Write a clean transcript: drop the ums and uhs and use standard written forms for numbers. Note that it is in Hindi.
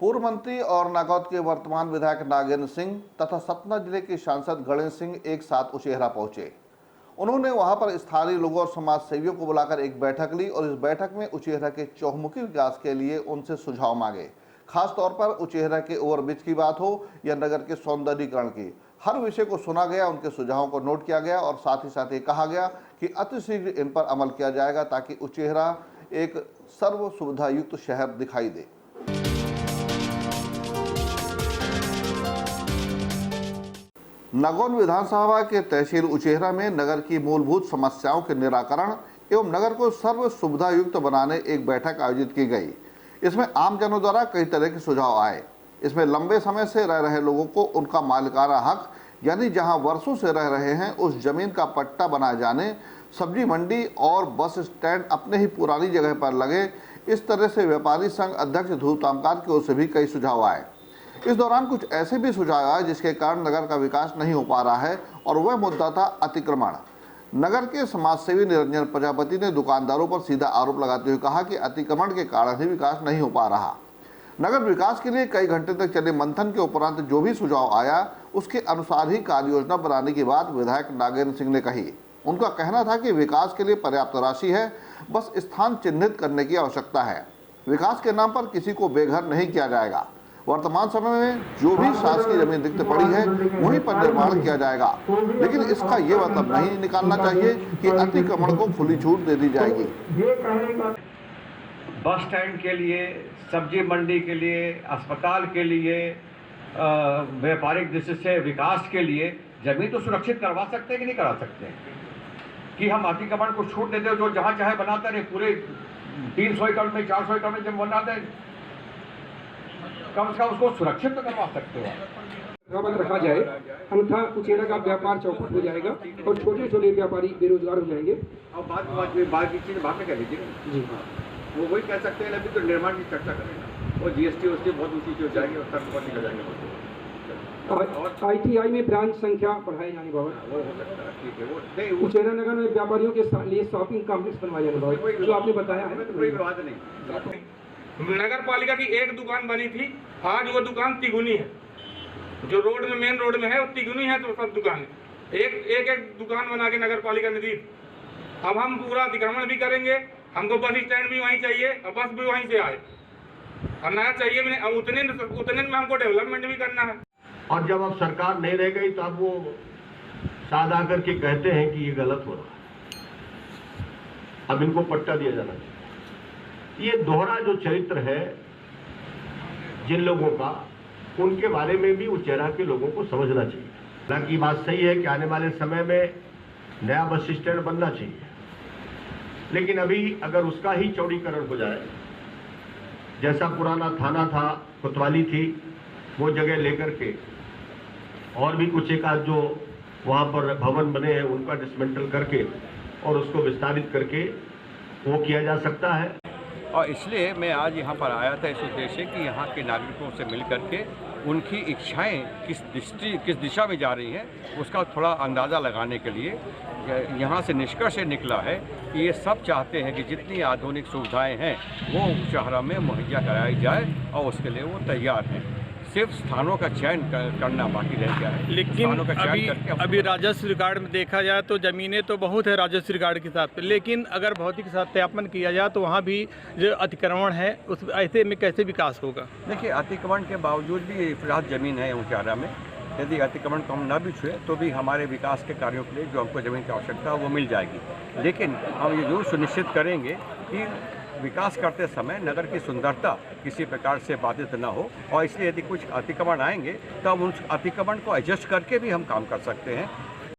पूर्व मंत्री और नागौद के वर्तमान विधायक नागेंद्र सिंह तथा सतना जिले के सांसद गणेश सिंह एक साथ उचेहरा पहुंचे। उन्होंने वहां पर स्थानीय लोगों और समाज सेवियों को बुलाकर एक बैठक ली और इस बैठक में उचेहरा के चौमुखी विकास के लिए उनसे सुझाव मांगे। खास तौर पर उचेहरा के ओवरब्रिज की बात हो या नगर के सौंदर्यीकरण की, हर विषय को सुना गया, उनके सुझावों को नोट किया गया और साथ ही ये कहा गया कि अतिशीघ्र इन पर अमल किया जाएगा ताकि उचेहरा एक सर्व सुविधा युक्त शहर दिखाई दे। नागौद विधानसभा के तहसील उचेहरा में नगर की मूलभूत समस्याओं के निराकरण एवं नगर को सर्व सुविधा युक्त बनाने एक बैठक आयोजित की गई। इसमें आमजनों द्वारा कई तरह के सुझाव आए। इसमें लंबे समय से रह रहे लोगों को उनका मालिकाना हक यानी जहां वर्षों से रह रहे हैं उस जमीन का पट्टा बनाए जाने, सब्जी मंडी और बस स्टैंड अपने ही पुरानी जगह पर लगे, इस तरह से व्यापारी संघ अध्यक्ष ध्रुव तामकार की ओर से भी कई सुझाव आए। इस दौरान कुछ ऐसे भी सुझाव आए जिसके कारण नगर का विकास नहीं हो पा रहा है और वह मुद्दा था अतिक्रमण। नगर के समाजसेवी निरंजन प्रजापति ने दुकानदारों पर सीधा आरोप लगाते हुए कहा कि अतिक्रमण के कारण ही विकास नहीं हो पा रहा। नगर विकास के लिए कई घंटे तक चले मंथन के उपरांत जो भी सुझाव आया उसके अनुसार ही कार्य योजना बनाने की बात विधायक नागेंद्र सिंह ने कही। उनका कहना था कि विकास के लिए पर्याप्त राशि है, बस स्थान चिन्हित करने की आवश्यकता है। विकास के नाम पर किसी को बेघर नहीं किया जाएगा। वर्तमान समय में जो भी शासकीय जमीन रिक्त पड़ी है वहीं पर निर्माण किया जाएगा, लेकिन इसका ये मतलब नहीं निकालना चाहिए कि अतिक्रमण को खुली छूट दे दी जाएगी। बस स्टैंड के लिए, सब्जी मंडी के लिए, अस्पताल के लिए, व्यापारिक दृष्टि से विकास के लिए जमीन तो सुरक्षित करवा सकते हैं कि नहीं करा सकते हैं कि हम अतिक्रमण को छूट देते हैं जो जहाँ चाहे बनाते रहे, पूरे 300 एकड़ में 400 एकड़ में जब बनाते हैं, कम से कम उसको सुरक्षित तो करवा सकते हो। बंद रखा जाए, अन्यथा उचेहरा का व्यापार चौपट हो जाएगा और छोटे छोटे व्यापारी बेरोजगार हो जाएंगे। और बात की चीज़ बाद में कह लीजिए जी। हाँ, वो वही कह सकते हैं, अभी तो निर्माण की चर्चा करेंगे और जीएसटी उसकी बहुत ऊँची चीज हो जाएगी और तक निकल जाएंगे। और ITI में ब्रांच संख्या बढ़ाई जानी बाबा, वो हो सकता है, ठीक है। वो नहीं, उचेहरा नगर में व्यापारियों के लिए शॉपिंग कॉम्प्लेक्स बनवाया जाना बाबा, जो आपने बताया है। कोई विवाद नहीं। नगर पालिका की एक दुकान बनी थी, आज वो दुकान तिगुनी है। जो रोड में मेन रोड में है वो तिगुनी है, तो सब दुकान है। एक दुकान बना के नगर पालिका ने दी। अब हम पूरा अतिक्रमण भी करेंगे, हमको बस स्टैंड भी वहीं चाहिए और बस भी वहीं से आए और नया चाहिए भी नहीं। अब उतने में हमको डेवलपमेंट भी करना है। और जब अब सरकार नहीं रह गई तो अब वो साथ आकर के कहते हैं कि ये गलत हो रहा है, अब इनको पट्टा दिया जाना चाहिए। ये दोहरा जो चरित्र है जिन लोगों का, उनके बारे में भी उचेहरा के लोगों को समझना चाहिए। हालांकि बात सही है कि आने वाले समय में नया बस स्टैंड बनना चाहिए, लेकिन अभी अगर उसका ही चौड़ीकरण हो जाए, जैसा पुराना थाना था, कोतवाली थी, वो जगह लेकर के और भी कुछ एक आध जो वहाँ पर भवन बने हैं उनका डिसमेंटल करके और उसको विस्तारित करके वो किया जा सकता है। और इसलिए मैं आज यहाँ पर आया था इस उद्देश्य कि यहाँ के नागरिकों से मिल करके उनकी इच्छाएं किस दिशा में जा रही हैं उसका थोड़ा अंदाज़ा लगाने के लिए यहाँ से निष्कर्ष निकला है कि ये सब चाहते हैं कि जितनी आधुनिक सुविधाएं हैं वो उचेहरा में मुहैया कराई जाए और उसके लिए वो तैयार हैं। सिर्फ स्थानों का चयन करना बाकी रह गया है। लेकिन अभी राजस्व रिकॉर्ड में देखा जाए तो ज़मीनें तो बहुत है राजस्व रिकॉर्ड के साथ, लेकिन अगर भौतिक सत्यापन किया जाए तो वहाँ भी जो अतिक्रमण है उस ऐसे में कैसे विकास होगा। देखिए, अतिक्रमण के बावजूद भी फिलहाल ज़मीन है उचेहरा में। यदि अतिक्रमण कम न भी छुए तो भी हमारे विकास के कार्यों के लिए जो हमको ज़मीन की आवश्यकता है वो मिल जाएगी। लेकिन हम ये जरूर सुनिश्चित करेंगे कि विकास करते समय नगर की सुंदरता किसी प्रकार से बाधित न हो, और इसलिए यदि कुछ अतिक्रमण आएंगे तो हम उस अतिक्रमण को एडजस्ट करके भी हम काम कर सकते हैं।